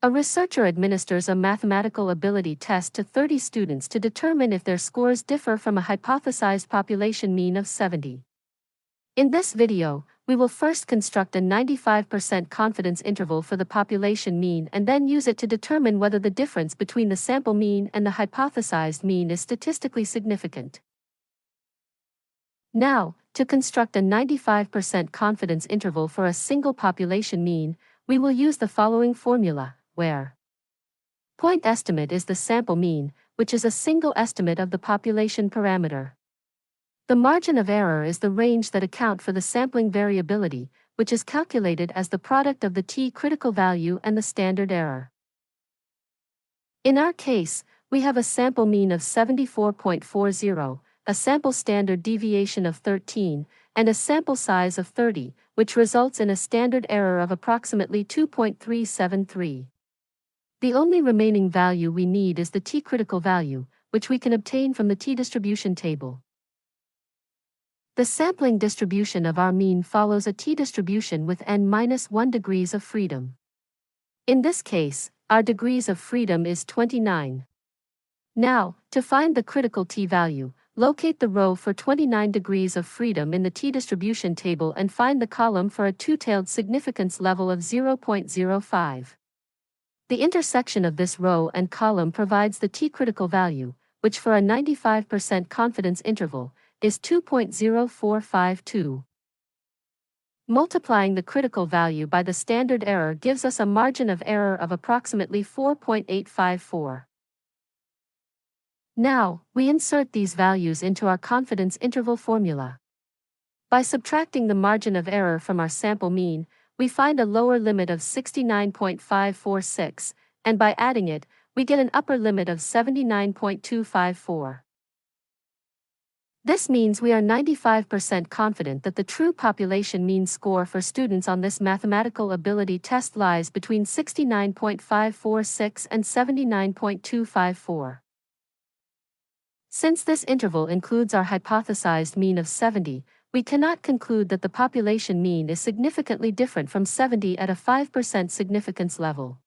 A researcher administers a mathematical ability test to 30 students to determine if their scores differ from a hypothesized population mean of 70. In this video, we will first construct a 95% confidence interval for the population mean and then use it to determine whether the difference between the sample mean and the hypothesized mean is statistically significant. Now, to construct a 95% confidence interval for a single population mean, we will use the following formula, where point estimate is the sample mean, which is a single estimate of the population parameter. The margin of error is the range that account for the sampling variability, which is calculated as the product of the t-critical value and the standard error. In our case, we have a sample mean of 74.40, a sample standard deviation of 13, and a sample size of 30, which results in a standard error of approximately 2.373. The only remaining value we need is the t-critical value, which we can obtain from the t-distribution table. The sampling distribution of our mean follows a t-distribution with n-1 degrees of freedom. In this case, our degrees of freedom is 29. Now, to find the critical t-value, locate the row for 29 degrees of freedom in the t-distribution table and find the column for a two-tailed significance level of 0.05. The intersection of this row and column provides the t-critical value, which for a 95% confidence interval, is 2.0452. Multiplying the critical value by the standard error gives us a margin of error of approximately 4.854. Now, we insert these values into our confidence interval formula. By subtracting the margin of error from our sample mean, we find a lower limit of 69.546, and by adding it, we get an upper limit of 79.254. This means we are 95% confident that the true population mean score for students on this mathematical ability test lies between 69.546 and 79.254. Since this interval includes our hypothesized mean of 70, we cannot conclude that the population mean is significantly different from 70 at a 5% significance level.